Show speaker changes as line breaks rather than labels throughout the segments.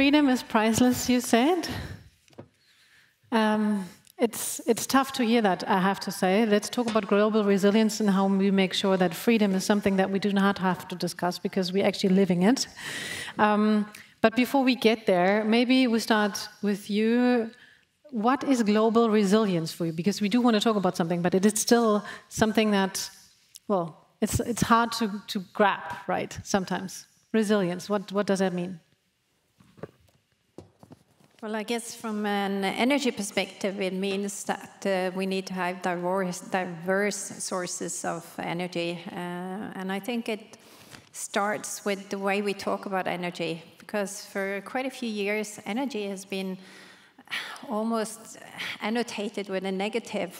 freedom is priceless, you said. It's tough to hear that, I have to say. Let's talk about global resilience and how we make sure that freedom is something that we do not have to discuss because we're actually living it. But before we get there, maybe we start with you. What is global resilience for you? Because we do want to talk about something, but it is still something that, well, it's hard to grab, right, sometimes. Resilience, what does that mean?
Well, I guess from an energy perspective, it means that we need to have diverse sources of energy. And I think it starts with the way we talk about energy, because for quite a few years, energy has been almost annotated with a negative,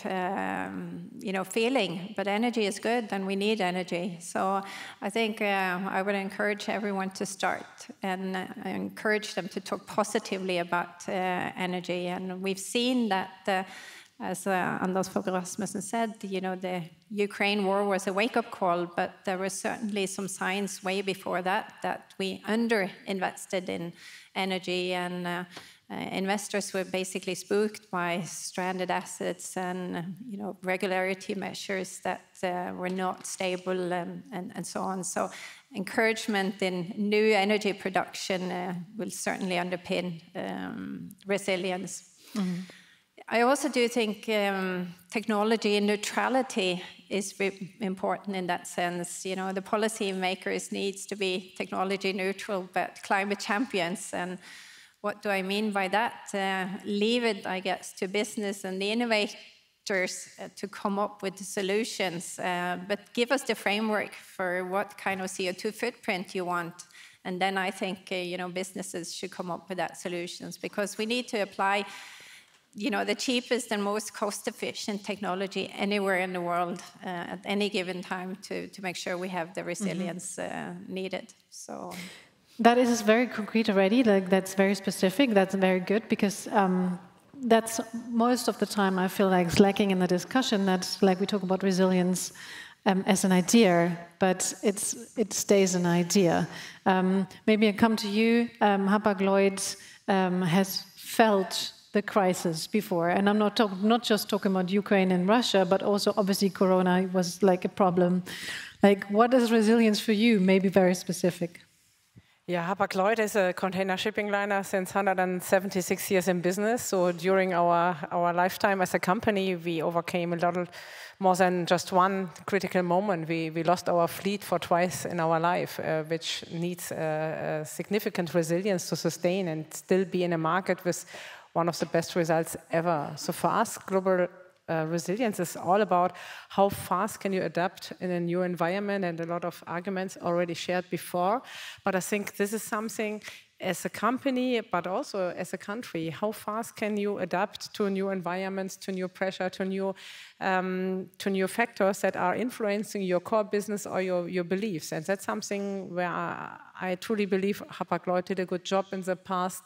feeling. But energy is good, and we need energy. So I think I would encourage everyone to start and encourage them to talk positively about energy. And we've seen that, as Fogh Rasmussen said, the Ukraine war was a wake-up call, but there were certainly some signs way before that we underinvested in energy, and investors were basically spooked by stranded assets and regularity measures that were not stable and so on. So encouragement in new energy production will certainly underpin resilience. Mm-hmm. I also do think technology neutrality is important in that sense. The policy makers needs to be technology neutral, but climate champions. And what do I mean by that? Leave it, I guess, to business and the innovators to come up with the solutions, but give us the framework for what kind of CO2 footprint you want. And then I think, businesses should come up with that solutions, because we need to apply the cheapest and most cost-efficient technology anywhere in the world at any given time to make sure we have the resilience needed. So
that is very concrete already. That's very specific. That's very good, because that's most of the time I feel like it's lacking in the discussion. That we talk about resilience as an idea, but it stays an idea. Maybe I come to you. Hapag-Lloyd has felt the crisis before, and I'm not just talking about Ukraine and Russia, but also obviously Corona was a problem. What is resilience for you? Maybe very specific.
Yeah, Hapag-Lloyd is a container shipping liner since 176 years in business. So during our lifetime as a company, we overcame a lot more than just one critical moment. We lost our fleet for twice in our life, which needs significant resilience to sustain and still be in a market with one of the best results ever. So for us, global resilience is all about how fast can you adapt in a new environment, and a lot of arguments already shared before. But I think this is something as a company, but also as a country. How fast can you adapt to new environments, to new pressure, to new factors that are influencing your core business or your beliefs? And that's something where I truly believe Hapag-Lloyd did a good job in the past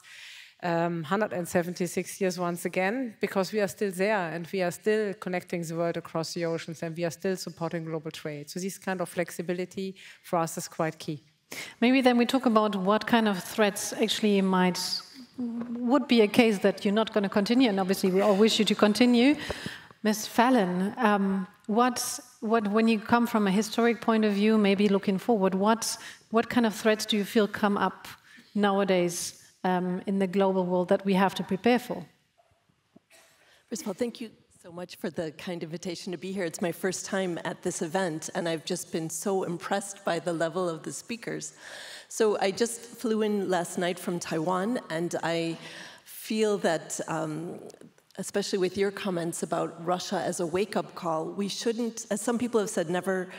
176 years once again, because we are still there and we are still connecting the world across the oceans, and we are still supporting global trade. So this kind of flexibility for us is quite key.
Maybe then we talk about what kind of threats actually would be a case that you're not going to continue, and obviously we all wish you to continue. Ms. Fallon, when you come from a historic point of view, maybe looking forward, what kind of threats do you feel come up nowadays in the global world that we have to prepare for?
First of all, thank you so much for the kind invitation to be here. It's my first time at this event, and I've just been so impressed by the level of the speakers. So I just flew in last night from Taiwan, and I feel that especially with your comments about Russia as a wake-up call, we shouldn't, as some people have said, never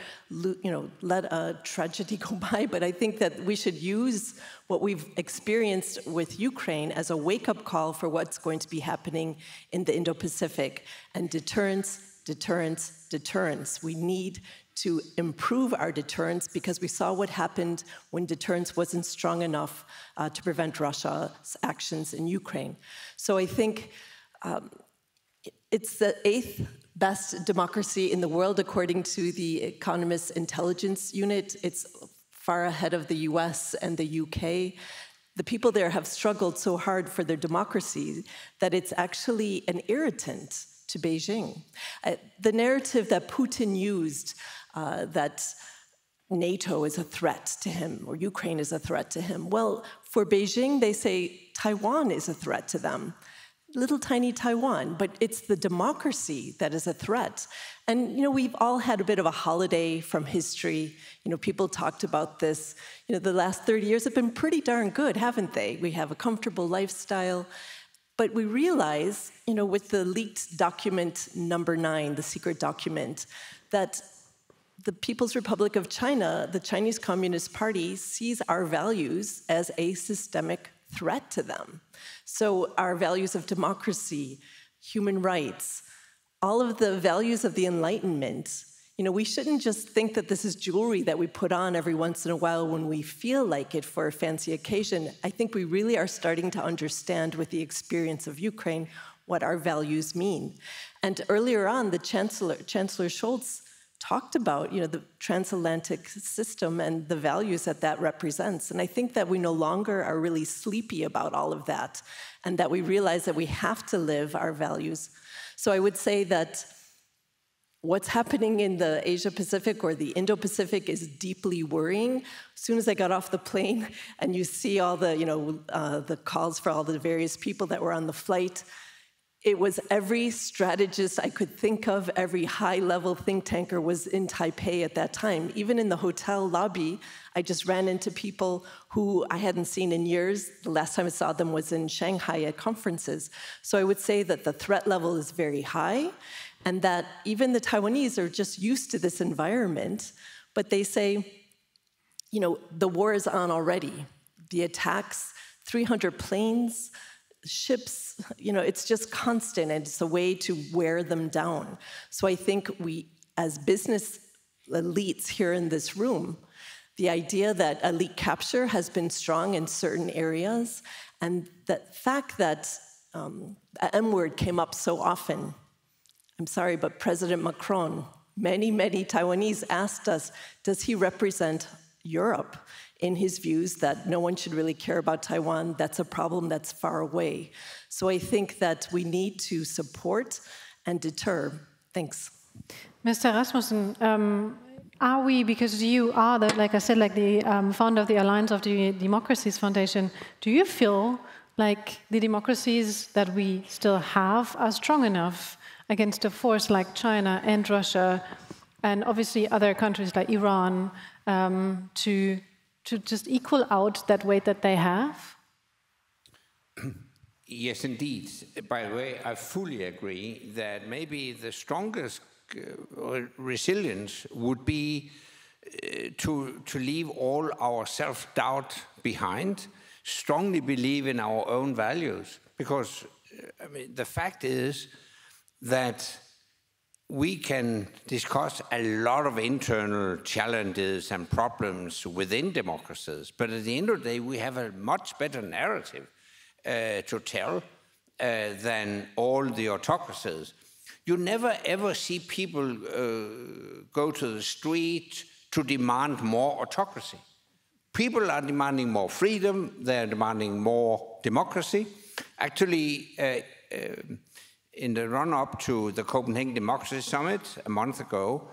let a tragedy go by, but I think that we should use what we've experienced with Ukraine as a wake-up call for what's going to be happening in the Indo-Pacific. And deterrence, deterrence, deterrence. We need to improve our deterrence, because we saw what happened when deterrence wasn't strong enough to prevent Russia's actions in Ukraine. So I think it's the 8th best democracy in the world, according to the Economist Intelligence Unit. It's far ahead of the US and the UK. the people there have struggled so hard for their democracy that it's actually an irritant to Beijing. The narrative that Putin used, that NATO is a threat to him, or Ukraine is a threat to him. Well, for Beijing, they say Taiwan is a threat to them. Little tiny Taiwan, but it's the democracy that is a threat. And, we've all had a bit of a holiday from history. People talked about this. The last 30 years have been pretty darn good, haven't they? We have a comfortable lifestyle. But we realize, with the leaked document number 9, the secret document, that the People's Republic of China, the Chinese Communist Party, sees our values as a systemic threat to them. So our values of democracy, human rights, all of the values of the Enlightenment, we shouldn't just think that this is jewelry that we put on every once in a while when we feel like it for a fancy occasion. I think we really are starting to understand with the experience of Ukraine what our values mean. And earlier on, the Chancellor Scholz talked about the transatlantic system and the values that that represents. And I think that we no longer are really sleepy about all of that, and that we realize that we have to live our values. So I would say that what's happening in the Asia-Pacific or the Indo-Pacific is deeply worrying. As soon as I got off the plane and you see all the, the calls for all the various people that were on the flight, it was every strategist I could think of, every high-level think tanker was in Taipei at that time. Even in the hotel lobby, I just ran into people who I hadn't seen in years. The last time I saw them was in Shanghai at conferences. So I would say that the threat level is very high, and that even the Taiwanese are just used to this environment, but they say, the war is on already. The attacks, 300 planes, ships, it's just constant, and it's a way to wear them down. So I think we, as business elites here in this room, the idea that elite capture has been strong in certain areas, and the fact that the M word came up so often. I'm sorry, but President Macron, many Taiwanese asked us, does he represent Europe in his views that no one should really care about Taiwan? That's a problem that's far away. So I think that we need to support and deter. Thanks.
Mr. Rasmussen, are we, because you are, like I said, like the founder of the Alliance of the Democracies Foundation, do you feel like the democracies that we still have are strong enough against a force like China and Russia, and obviously other countries like Iran, to just equal out that weight that they have?
Yes, indeed. By the way, I fully agree that maybe the strongest resilience would be to leave all our self-doubt behind, strongly believe in our own values, because the fact is that we can discuss a lot of internal challenges and problems within democracies, but at the end of the day, we have a much better narrative to tell than all the autocracies. You never ever see people go to the street to demand more autocracy. People are demanding more freedom, they're demanding more democracy. Actually, in the run-up to the Copenhagen Democracy Summit a month ago,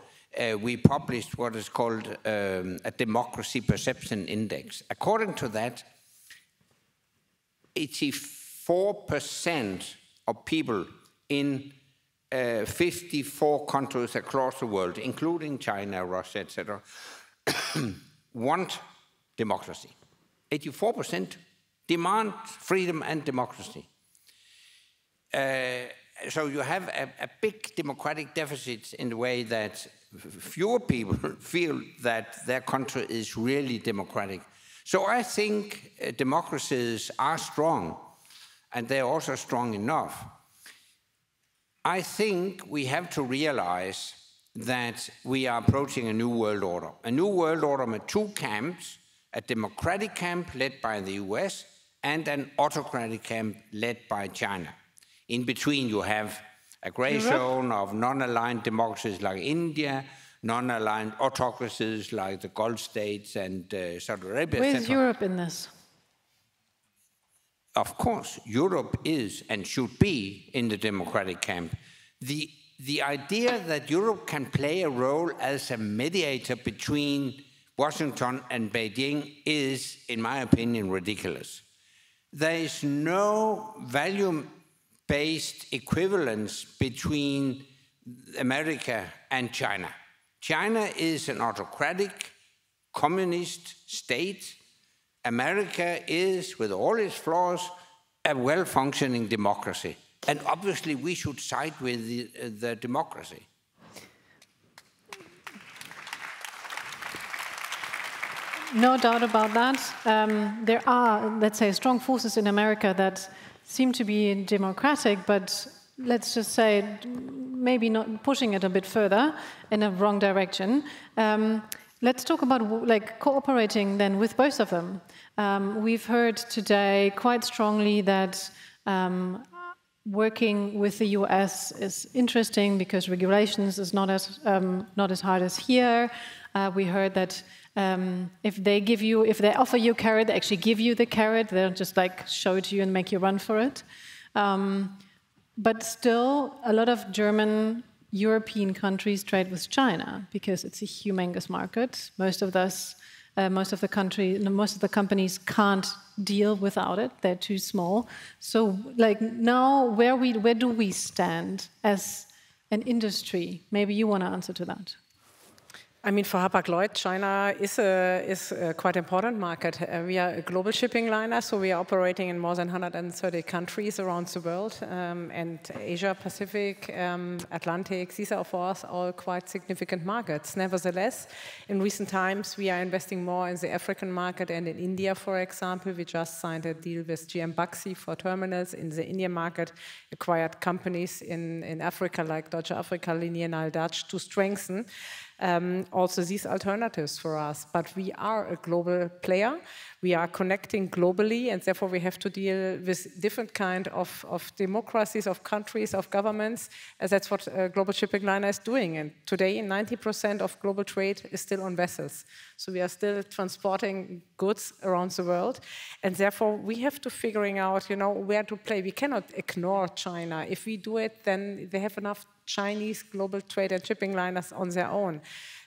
we published what is called a Democracy Perception Index. According to that, 84% of people in 54 countries across the world, including China, Russia, etc., want democracy. 84% demand freedom and democracy. So you have a big democratic deficit in the way that fewer people feel that their country is really democratic. So I think democracies are strong, and they're also strong enough. I think we have to realize that we are approaching a new world order. A new world order with two camps, a democratic camp led by the US and an autocratic camp led by China. In between, you have a gray zone of non-aligned democracies like India, non-aligned autocracies like the Gulf states and Saudi Arabia.
Where's Europe in this?
of course, Europe is and should be in the democratic camp. The idea that Europe can play a role as a mediator between Washington and Beijing is, in my opinion, ridiculous. There is no value-based equivalence between America and China. China is an autocratic, communist state. America is, with all its flaws, a well-functioning democracy. And obviously we should side with the democracy.
No doubt about that. There are, let's say, strong forces in America that seem to be democratic, but let's just say maybe not pushing it a bit further in a wrong direction. Let's talk about like cooperating then with both of them. We've heard today quite strongly that working with the US is interesting because regulations is not as hard as here. We heard that if they offer you a carrot, they actually give you the carrot. They don't just like show it to you and make you run for it. But still, a lot of German, European countries trade with China because it's a humongous market. Most of the companies can't deal without it. They're too small. So, like now, where do we stand as an industry? Maybe you want to answer to that.
I mean, for Hapag-Lloyd, China is a quite important market. We are a global shipping liner, so we are operating in more than 130 countries around the world, and Asia, Pacific, Atlantic. These are for us all quite significant markets. Nevertheless, in recent times, we are investing more in the African market and in India, for example. We just signed a deal with GM Baxi for terminals in the Indian market, acquired companies in Africa like Deutsche Afrika, Linie Dutch to strengthen also these alternatives for us. But we are a global player. We are connecting globally, and therefore we have to deal with different kind of democracies, of countries, of governments, as that's what Global Shipping Liner is doing. And today, 90% of global trade is still on vessels. So we are still transporting goods around the world, and therefore we have to figuring out, where to play. We cannot ignore China. If we do it, then they have enough Chinese global trade and shipping liners on their own.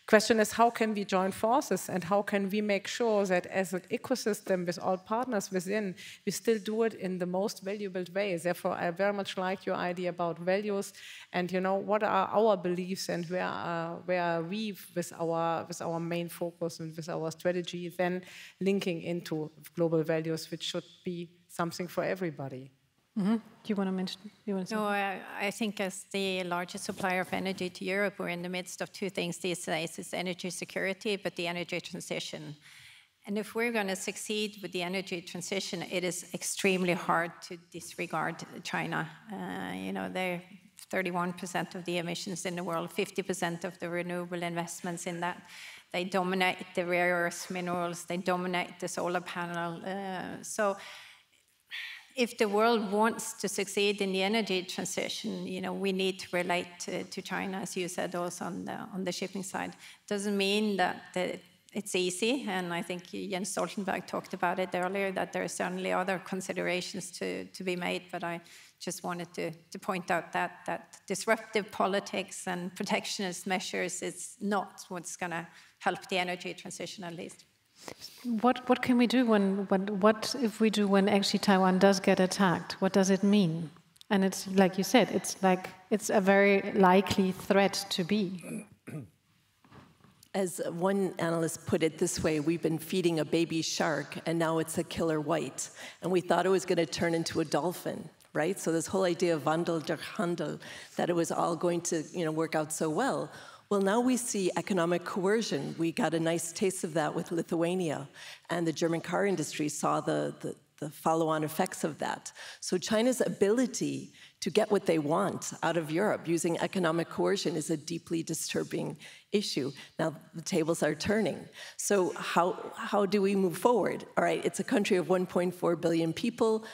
Question is, how can we join forces and how can we make sure that as an ecosystem with all partners within, we still do it in the most valuable way? Therefore, I very much like your idea about values and, what are our beliefs and where are we with our main focus and with our strategy, then linking into global values, which should be something for everybody.
Mm-hmm. Do you want to mention?
No, I think as the largest supplier of energy to Europe, we're in the midst of two things these days. It's energy security, but the energy transition. And if we're going to succeed with the energy transition, it is extremely hard to disregard China. They're 31% of the emissions in the world, 50% of the renewable investments in that. They dominate the rare earth minerals. They dominate the solar panel. So if the world wants to succeed in the energy transition, we need to relate to China, as you said, also on the shipping side. Doesn't mean that it's easy, and I think Jens Stoltenberg talked about it earlier, that there are certainly other considerations to be made, but I just wanted to point out that disruptive politics and protectionist measures is not what's going to help the energy transition, at least.
What can we do what if we do when actually Taiwan does get attacked? What does it mean? And it's like you said, it's a very likely threat to be.
As one analyst put it this way, we've been feeding a baby shark and now it's a killer white. And we thought it was going to turn into a dolphin, right? So this whole idea of Wandel durch Handel, that it was all going to work out so well. Well, now we see economic coercion. We got a nice taste of that with Lithuania, and the German car industry saw the follow-on effects of that. So China's ability to get what they want out of Europe using economic coercion is a deeply disturbing issue. Now the tables are turning. So how do we move forward? All right, it's a country of 1.4 billion people.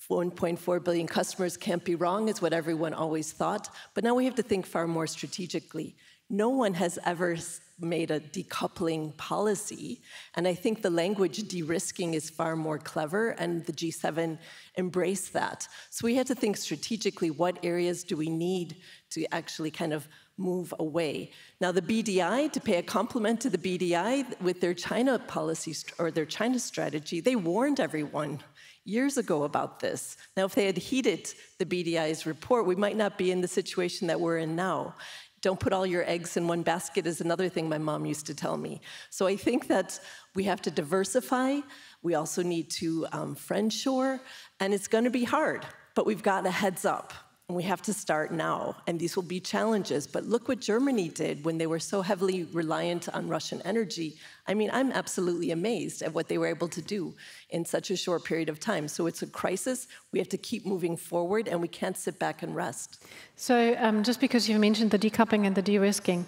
1.4 billion customers can't be wrong, is what everyone always thought. But now we have to think far more strategically. no one has ever made a decoupling policy. And I think the language de-risking is far more clever, and the G7 embraced that. So we had to think strategically, what areas do we need to actually kind of move away? Now the BDI, to pay a compliment to the BDI with their China policy or their China strategy, they warned everyone years ago about this. Now if they had heeded the BDI's report, we might not be in the situation that we're in now. Don't put all your eggs in one basket is another thing my mom used to tell me. So I think that we have to diversify. We also need to friendshore, and it's going to be hard, but we've got a heads up. And we have to start now, and these will be challenges. But look what Germany did when they were so heavily reliant on Russian energy. I mean, I'm absolutely amazed at what they were able to do in such a short period of time. So it's a crisis. We have to keep moving forward, and we can't sit back and rest.
So just because you mentioned the decoupling and the de-risking,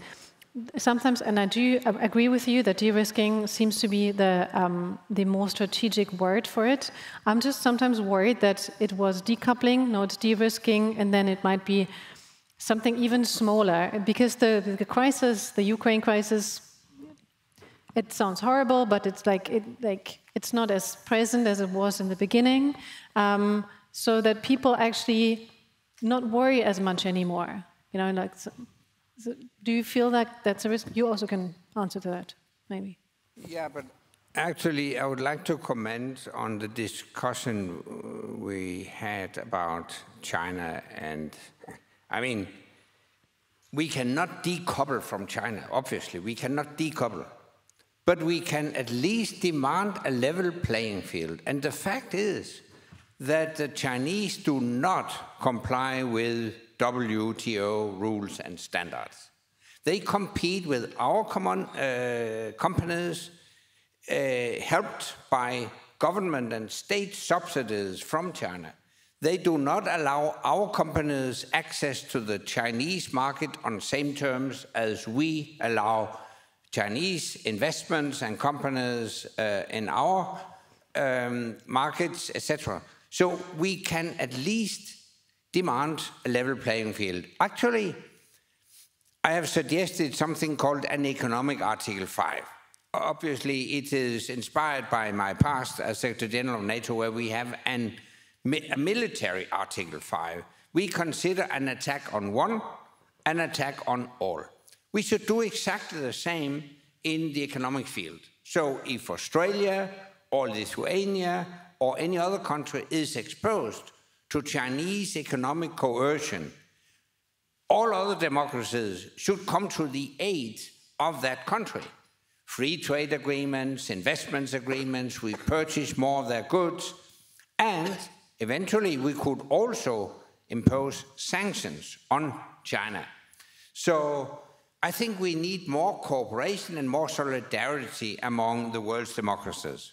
sometimes, and I do agree with you that de-risking seems to be the more strategic word for it. I'm just sometimes worried that it was decoupling, no, it's de-risking, and then it might be something even smaller. Because the crisis, the Ukraine crisis, it sounds horrible, but it's it's not as present as it was in the beginning, so that people actually not worry as much anymore. You know, like. So do you feel like that's a risk? You also can answer to that, maybe.
Yeah, but actually, I would like to comment on the discussion we had about China. And I mean, we cannot decouple from China, obviously. We cannot decouple. But we can at least demand a level playing field. And the fact is that the Chinese do not comply with WTO rules and standards. They compete with our common companies, helped by government and state subsidies from China. They do not allow our companies access to the Chinese market on same terms as we allow Chinese investments and companies in our markets, etc. So we can at least demand a level playing field. Actually, I have suggested something called an economic Article 5. Obviously, it is inspired by my past as Secretary General of NATO, where we have a military Article 5. We consider an attack on one, an attack on all. We should do exactly the same in the economic field. So if Australia or Lithuania or any other country is exposed to Chinese economic coercion, all other democracies should come to the aid of that country. Free trade agreements, investments agreements, we purchase more of their goods, and eventually we could also impose sanctions on China. So I think we need more cooperation and more solidarity among the world's democracies.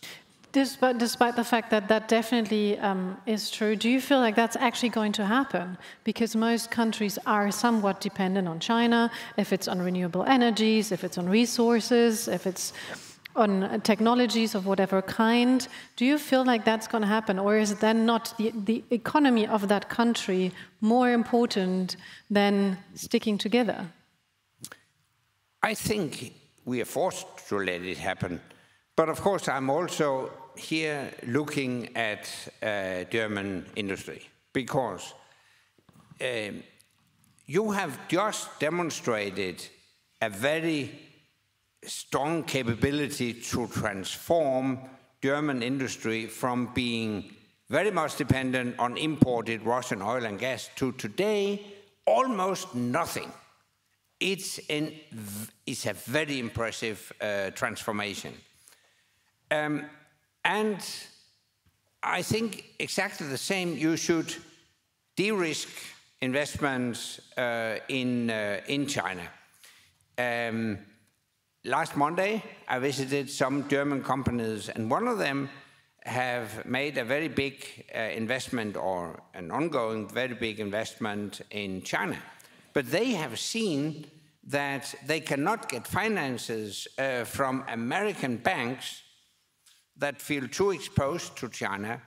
Despite the fact that that definitely is true, do you feel like that's actually going to happen? Because most countries are somewhat dependent on China, if it's on renewable energies, if it's on resources, if it's on technologies of whatever kind. Do you feel like that's going to happen? Or is then not the economy of that country more important than sticking together?
I think we are forced to let it happen. But of course, I'm also here looking at German industry, because you have just demonstrated a very strong capability to transform German industry from being very much dependent on imported Russian oil and gas to today almost nothing. It's a very impressive transformation. And I think exactly the same, you should de-risk investments in China. Last Monday, I visited some German companies, and one of them have made a very big investment, or an ongoing very big investment in China. But they have seen that they cannot get finances from American banks that feel too exposed to China.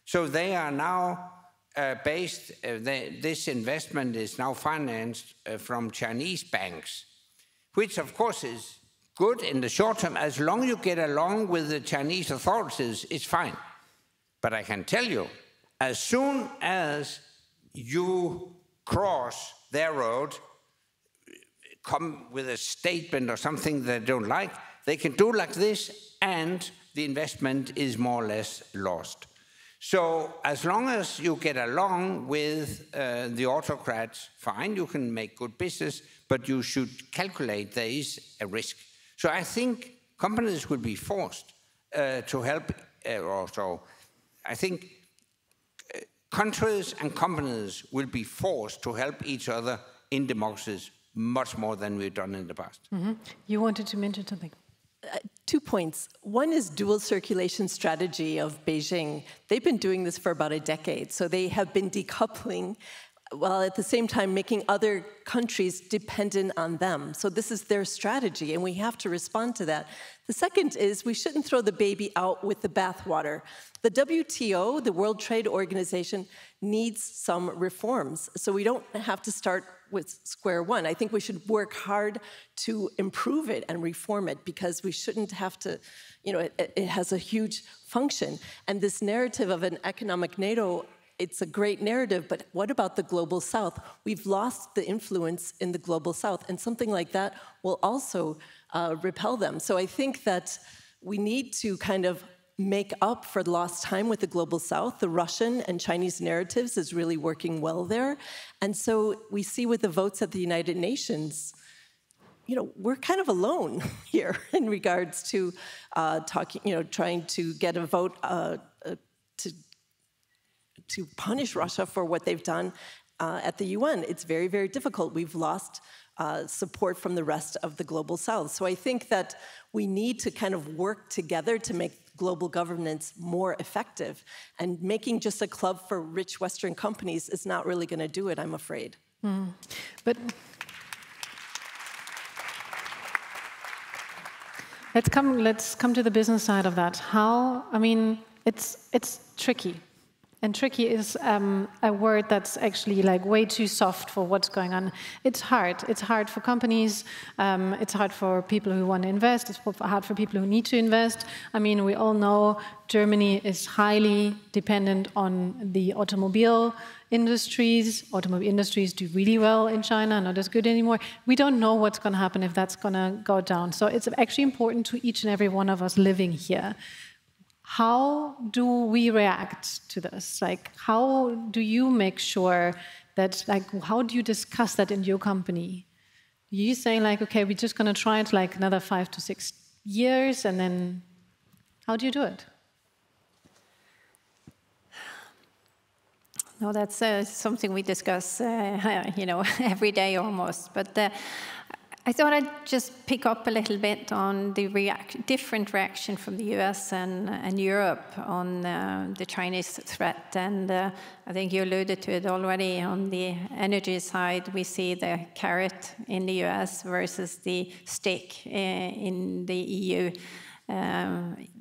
So they are now this investment is now financed from Chinese banks. which of course is good in the short term. As long as you get along with the Chinese authorities, it's fine. But I can tell you, as soon as you cross their road, come with a statement or something they don't like, they can do like this, and the investment is more or less lost. So as long as you get along with the autocrats, fine, you can make good business, but you should calculate there is a risk. So I think companies will be forced to help also. I think countries and companies will be forced to help each other in democracies much more than we've done in the past.
Mm-hmm. You wanted to mention something.
2 points. One is dual circulation strategy of Beijing. They've been doing this for about a decade. So they have been decoupling while at the same time making other countries dependent on them. So this is their strategy, and we have to respond to that. The second is we shouldn't throw the baby out with the bathwater. The WTO, the World Trade Organization, needs some reforms. So we don't have to start with square one. I think we should work hard to improve it and reform it, because we shouldn't have to, it has a huge function. And this narrative of an economic NATO, it's a great narrative, but what about the global south? We've lost the influence in the global south, and something like that will also repel them. So I think that we need to kind of make up for lost time with the global south. The Russian and Chinese narratives is really working well there. And so we see with the votes at the United Nations, we're kind of alone here in regards to trying to get a vote to punish Russia for what they've done at the UN. It's very, very difficult. We've lost support from the rest of the global south. So I think that we need to kind of work together to make global governance more effective. And making just a club for rich Western companies is not really going to do it, I'm afraid.
But let's come to the business side of that. It's tricky. And tricky is a word that's actually like way too soft for what's going on. It's hard. It's hard for companies. It's hard for people who want to invest. It's hard for people who need to invest. We all know Germany is highly dependent on the automobile industries. Automobile industries do really well in China, not as good anymore. We don't know what's going to happen if that's going to go down. So it's actually important to each and every one of us living here. How do we react to this? How do you make sure that, how do you discuss that in your company? You saying okay, we're just going to try it another 5 to 6 years, and then how do you do it?
No, that's something we discuss, every day almost. But I thought I'd just pick up a little bit on the different reaction from the US and Europe on the Chinese threat. And I think you alluded to it already. On the energy side, we see the carrot in the US versus the stick in the EU.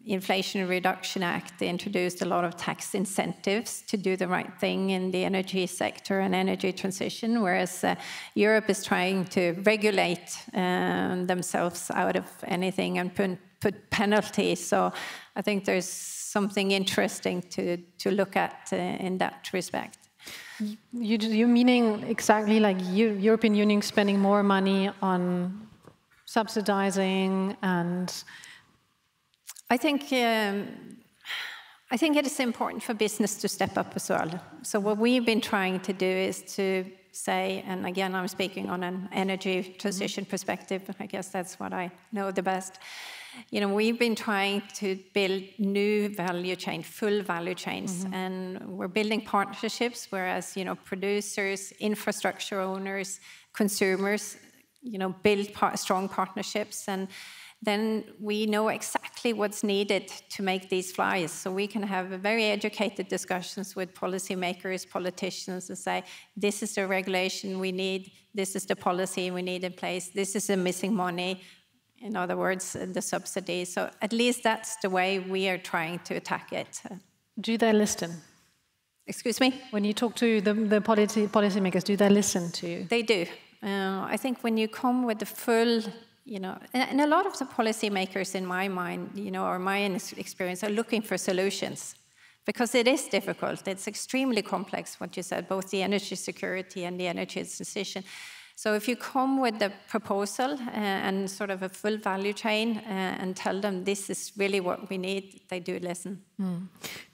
Inflation Reduction Act introduced a lot of tax incentives to do the right thing in the energy sector and energy transition, whereas Europe is trying to regulate themselves out of anything and put penalties. So I think there's something interesting to look at in that respect.
You're meaning exactly European Union spending more money on subsidizing and...
I think it is important for business to step up as well. So what we've been trying to do is to say, and again, I'm speaking on an energy transition perspective, I guess that's what I know the best. We've been trying to build new value chain, full value chains, and we're building partnerships, whereas, producers, infrastructure owners, consumers, build strong partnerships, and then we know exactly what's needed to make these fly. So we can have very educated discussions with policymakers, politicians, and say, this is the regulation we need, this is the policy we need in place, this is the missing money, in other words, the subsidy. So at least that's the way we are trying to attack it.
Do they listen?
Excuse me?
When you talk to the policymakers, do they listen to you?
They do. I think when you come with the full, you know, and a lot of the policymakers in my mind, you know, or my experience, are looking for solutions. Because it is difficult. It's extremely complex, what you said, both the energy security and the energy transition. So if you come with the proposal and sort of a full value chain and tell them this is really what we need, they do listen. Mm.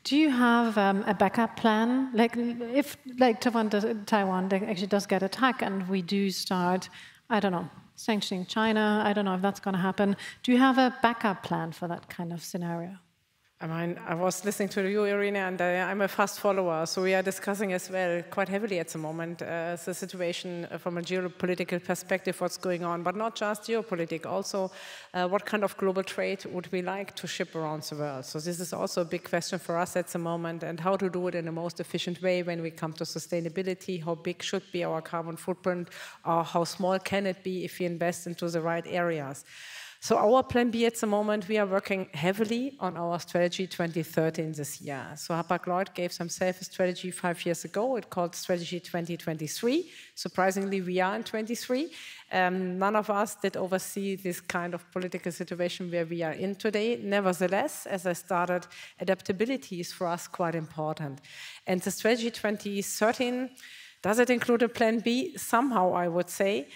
Do you have a backup plan? Like if like Taiwan actually does get attacked and we do start, I don't know, sanctioning China, I don't know if that's going to happen. Do you have a backup plan for that kind of scenario?
I mean, I was listening to you, Irina, and I'm a fast follower, so we are discussing as well quite heavily at the moment the situation from a geopolitical perspective, what's going on, but not just geopolitical, also what kind of global trade would we like to ship around the world. So this is also a big question for us at the moment, and how to do it in the most efficient way when we come to sustainability, how big should be our carbon footprint, or how small can it be if we invest into the right areas. So our plan B at the moment, we are working heavily on our strategy 2013 this year. So Hapag-Lloyd gave themselves a strategy 5 years ago. It's called Strategy 2023. Surprisingly, we are in 23. None of us did oversee this kind of political situation where we are in today. Nevertheless, as I started, adaptability is for us quite important. And the Strategy 2013, does it include a plan B? Somehow, I would say.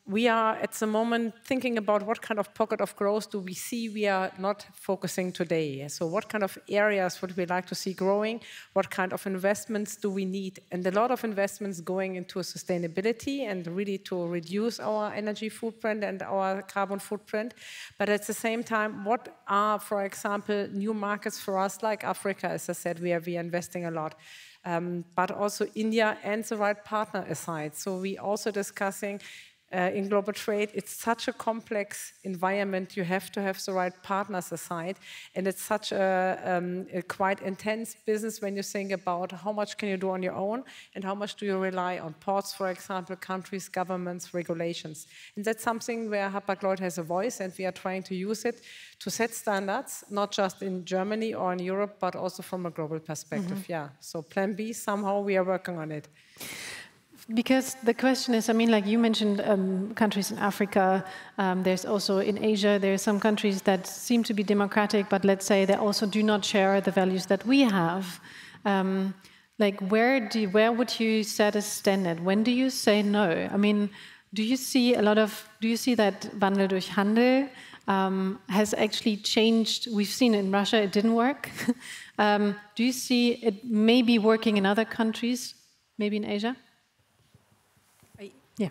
We are at the moment thinking about what kind of pocket of growth do we see we are not focusing today. So what kind of areas would we like to see growing? What kind of investments do we need? And a lot of investments going into sustainability and really to reduce our energy footprint and our carbon footprint. But at the same time, what are, for example, new markets for us like Africa, as I said, we are investing a lot. But also India and the right partner aside. So we also discussing in global trade, it's such a complex environment. You have to have the right partners aside. And it's such a quite intense business when you think about how much can you do on your own and how much do you rely on ports, for example, countries, governments, regulations. And that's something where Hapag-Lloyd has a voice and we are trying to use it to set standards, not just in Germany or in Europe, but also from a global perspective. Mm-hmm. Yeah. So plan B, somehow we are working on it.
Because the question is, I mean, like you mentioned countries in Africa, there's also in Asia, there are some countries that seem to be democratic, but let's say they also do not share the values that we have. Like where would you set a standard? When do you say no? I mean, do you see that Wandel durch Handel has actually changed? We've seen in Russia, it didn't work. Do you see it maybe working in other countries, maybe in Asia? Yeah.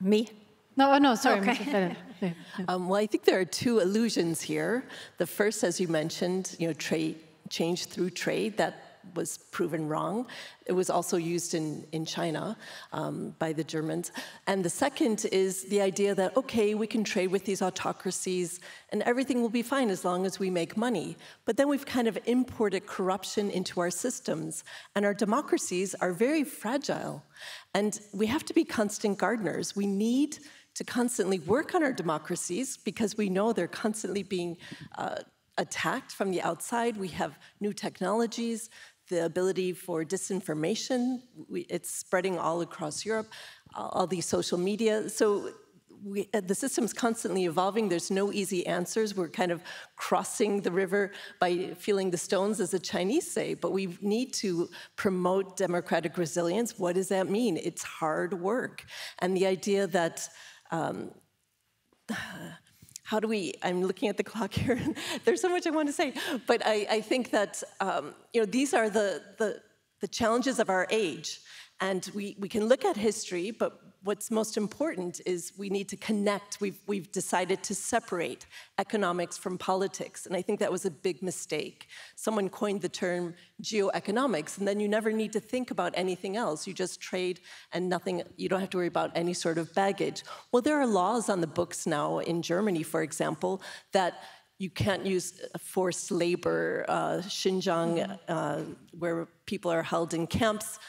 Me?
No, sorry.
Okay.
Yeah.
Well, I think there are two illusions here. The first, as you mentioned, trade change through trade, that was proven wrong. It was also used in China by the Germans. And the second is the idea that, okay, we can trade with these autocracies and everything will be fine as long as we make money. But then we've kind of imported corruption into our systems. And our democracies are very fragile. And we have to be constant gardeners. We need to constantly work on our democracies because we know they're constantly being attacked from the outside. We have new technologies, the ability for disinformation. It's spreading all across Europe, all these social media. So the system's constantly evolving. There's no easy answers. We're kind of crossing the river by feeling the stones, as the Chinese say. But we need to promote democratic resilience. What does that mean? It's hard work. And the idea that how do we, I'm looking at the clock here, and there's so much I want to say, but I think that these are the challenges of our age, and we can look at history, but what's most important is we need to connect. We've decided to separate economics from politics, and I think that was a big mistake. Someone coined the term geoeconomics, and then you never need to think about anything else. You just trade and nothing, you don't have to worry about any sort of baggage. Well, there are laws on the books now in Germany, for example, that you can't use forced labor, Xinjiang, where people are held in camps,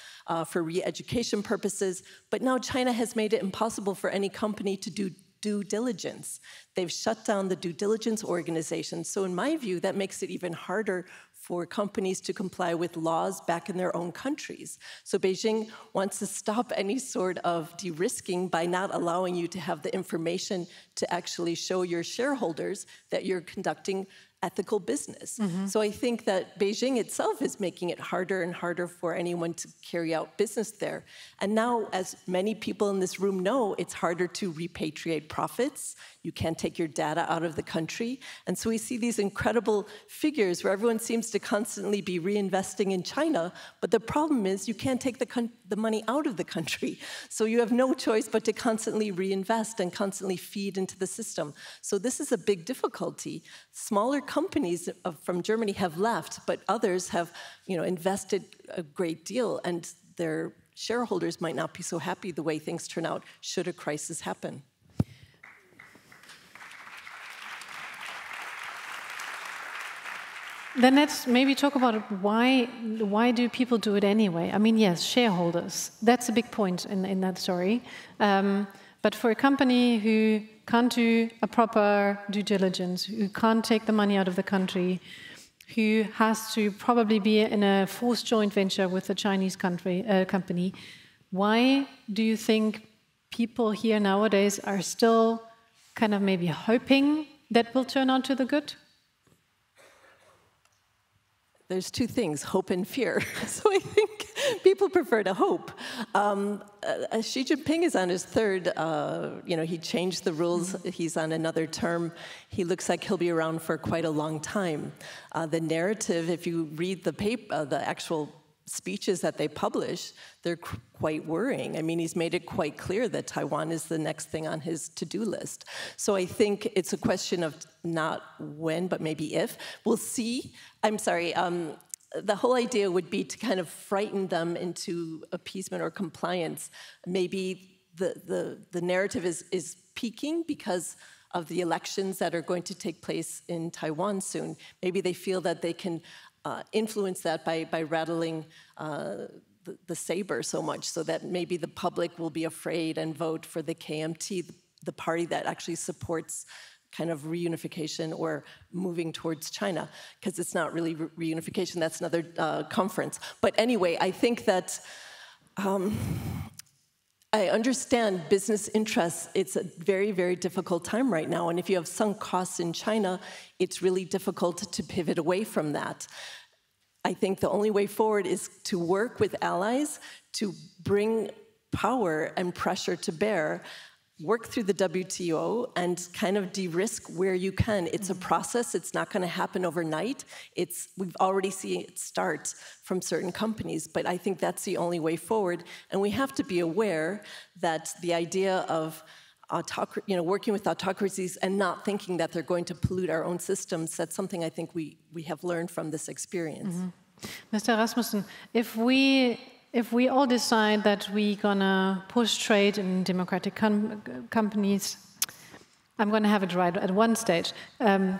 for re-education purposes, but now China has made it impossible for any company to do due diligence. They've shut down the due diligence organizations. So in my view, that makes it even harder for companies to comply with laws back in their own countries. So Beijing wants to stop any sort of de-risking by not allowing you to have the information to actually show your shareholders that you're conducting ethical business. So I think that Beijing itself is making it harder and harder for anyone to carry out business there. And now, as many people in this room know, it's harder to repatriate profits. You can't take your data out of the country. And so we see these incredible figures where everyone seems to constantly be reinvesting in China, but the problem is you can't take the money out of the country. So you have no choice but to constantly reinvest and constantly feed into the system. So this is a big difficulty. Smaller companies from Germany have left, but others have, invested a great deal, and their shareholders might not be so happy the way things turn out should a crisis happen.
Then let's maybe talk about why do people do it anyway? I mean, yes, shareholders. That's a big point in that story. But for a company who can't do a proper due diligence, who can't take the money out of the country, who has to probably be in a forced joint venture with a Chinese company, why do you think people here nowadays are still kind of maybe hoping that will turn out to the good?
There's two things, hope and fear. So I think people prefer to hope. Xi Jinping is on his third, he changed the rules. He's on another term. He looks like he'll be around for quite a long time. The narrative, if you read the actual speeches that they publish, they're quite worrying. I mean, he's made it quite clear that Taiwan is the next thing on his to-do list. So I think it's a question of not when, but maybe if. We'll see. I'm sorry. The whole idea would be to kind of frighten them into appeasement or compliance. Maybe the narrative is peaking because of the elections that are going to take place in Taiwan soon. Maybe they feel that they can influence that by rattling the saber so much, so that maybe the public will be afraid and vote for the KMT, the party that actually supports kind of reunification or moving towards China, because it's not really reunification, that's another conference. But anyway, I think that I understand business interests. It's a very, very difficult time right now. And if you have sunk costs in China, it's really difficult to pivot away from that. I think the only way forward is to work with allies to bring power and pressure to bear, work through the WTO, and kind of de-risk where you can. It's a process. It's not going to happen overnight. We've already seen it start from certain companies, but I think that's the only way forward. And we have to be aware that the idea of working with autocracies and not thinking that they're going to pollute our own systems, that's something I think we have learned from this experience.
Mr. Rasmussen, if we all decide that we're going to push trade in democratic companies, I'm going to have it right at one stage,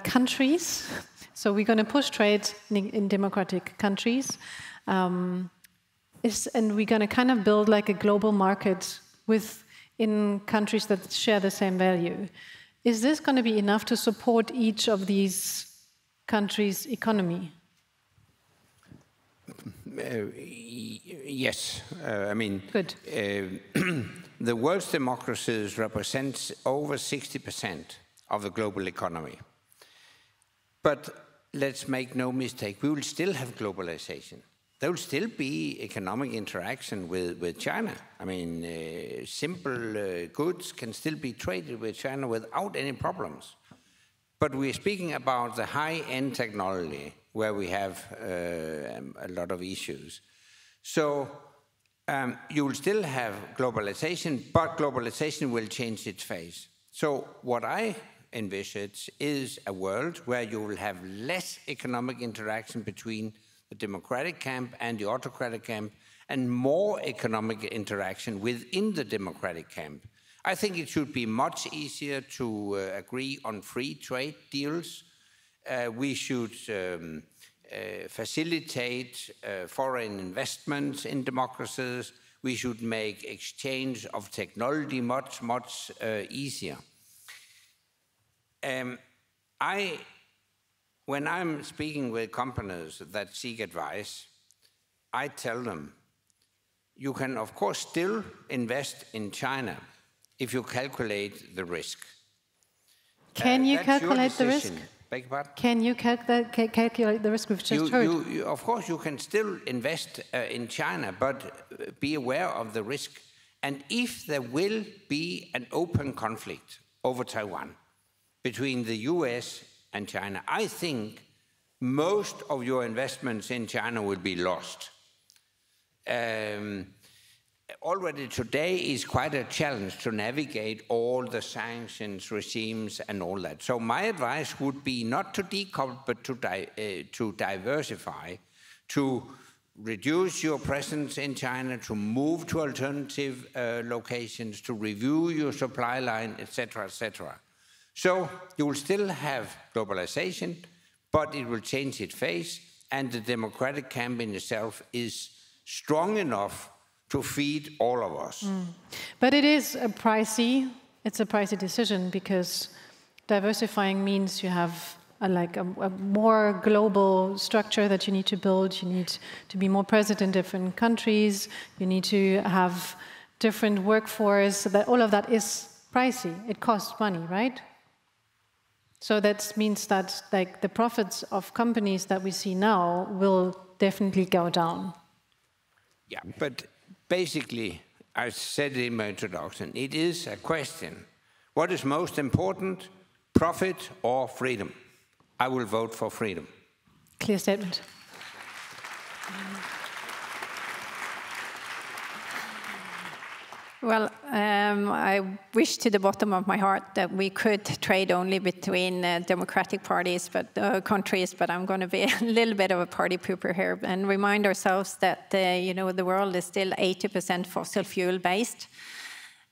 countries, so we're going to push trade in democratic countries, and we're going to kind of build like a global market in countries that share the same value. Is this going to be enough to support each of these countries' economy?
Yes. I mean,
good.
The world's democracies represent over 60% of the global economy. But let's make no mistake, we will still have globalization. There will still be economic interaction with China. I mean, simple goods can still be traded with China without any problems. But we're speaking about the high-end technology where we have a lot of issues. So you will still have globalization, but globalization will change its phase. So what I envisage is a world where you will have less economic interaction between the democratic camp and the autocratic camp, and more economic interaction within the democratic camp. I think it should be much easier to agree on free trade deals. We should facilitate foreign investments in democracies. We should make exchange of technology much, much easier. I when I'm speaking with companies that seek advice, I tell them, you can of course still invest in China if you calculate the risk.
Can you calculate the risk?
Beg your pardon?
Can you calculate the risk we've just heard?
Of course, you can still invest in China, but be aware of the risk. And if there will be an open conflict over Taiwan between the US and China, I think most of your investments in China will be lost. Already today is quite a challenge to navigate all the sanctions regimes and all that. So my advice would be not to decouple, but to diversify, to reduce your presence in China, to move to alternative locations, to review your supply line, etc., etc. So you will still have globalization, but it will change its face, and the democratic camp in itself is strong enough to feed all of us.
But it is it's a pricey decision, because diversifying means you have a more global structure that you need to build. You need to be more present in different countries. You need to have different workforce. That all of that is pricey. It costs money, right? So that means that the profits of companies that we see now will definitely go down.
Yeah, but basically, I said in my introduction, it is a question. What is most important, profit or freedom? I will vote for freedom.
Clear statement.
Well, I wish to the bottom of my heart that we could trade only between democratic parties, countries. But I'm going to be a little bit of a party pooper here and remind ourselves that the world is still 80% fossil fuel based,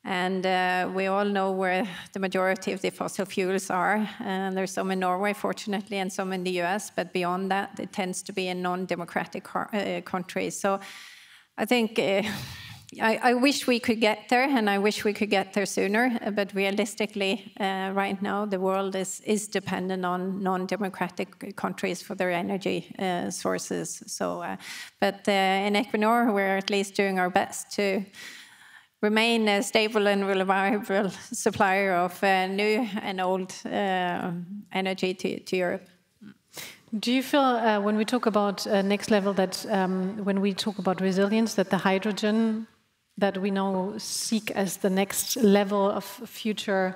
and we all know where the majority of the fossil fuels are. And there's some in Norway, fortunately, and some in the US. But beyond that, it tends to be in non-democratic countries. So I think. I wish we could get there, and I wish we could get there sooner. But realistically, right now, the world is dependent on non-democratic countries for their energy sources. So, but in Equinor, we're at least doing our best to remain a stable and reliable supplier of new and old energy to Europe.
Do you feel, when we talk about next level, that when we talk about resilience, that the hydrogen that we now seek as the next level of future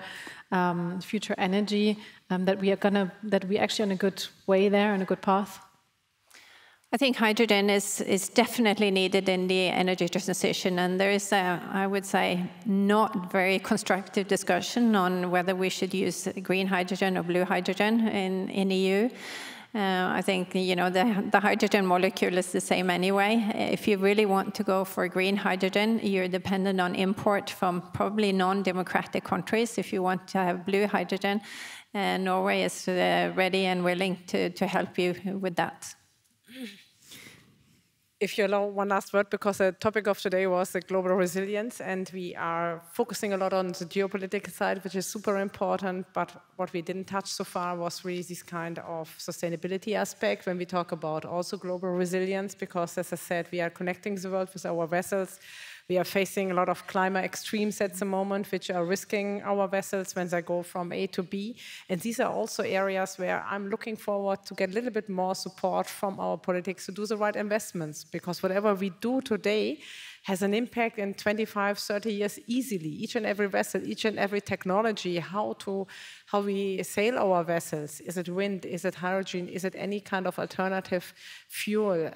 energy, that we actually on a good way there, on a good path?
I think hydrogen is definitely needed in the energy transition, and there is I would say, not very constructive discussion on whether we should use green hydrogen or blue hydrogen in EU. I think the hydrogen molecule is the same anyway. If you really want to go for green hydrogen, you're dependent on import from probably non-democratic countries. If you want to have blue hydrogen, Norway is ready and willing to help you with that.
If you allow one last word, because the topic of today was the global resilience, and we are focusing a lot on the geopolitical side, which is super important, but what we didn't touch so far was really this kind of sustainability aspect when we talk about also global resilience, because as I said, we are connecting the world with our vessels. We are facing a lot of climate extremes at the moment, which are risking our vessels when they go from A to B. And these are also areas where I'm looking forward to get a little bit more support from our politics to do the right investments, because whatever we do today has an impact in 25, 30 years easily. Each and every vessel, each and every technology, how we sail our vessels. Is it wind? Is it hydrogen? Is it any kind of alternative fuel?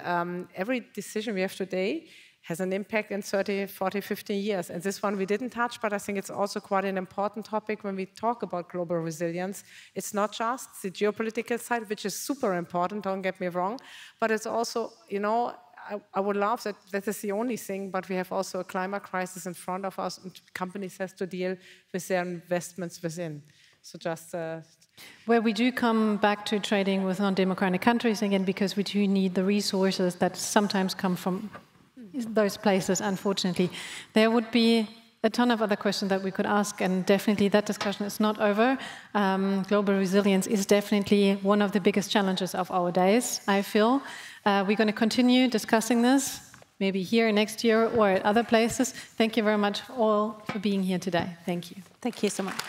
Every decision we have today has an impact in 30, 40, 50 years. And this one we didn't touch, but I think it's also quite an important topic when we talk about global resilience. It's not just the geopolitical side, which is super important, don't get me wrong, but it's also, I would love that is the only thing, but we have also a climate crisis in front of us, and companies have to deal with their investments within. So just...
Where we do come back to trading with non-democratic countries again, because we do need the resources that sometimes come from those places, unfortunately. There would be a ton of other questions that we could ask, and definitely that discussion is not over. Global resilience is definitely one of the biggest challenges of our days, I feel. We're going to continue discussing this, maybe here next year or at other places. Thank you very much all for being here today. Thank you.
Thank you so much.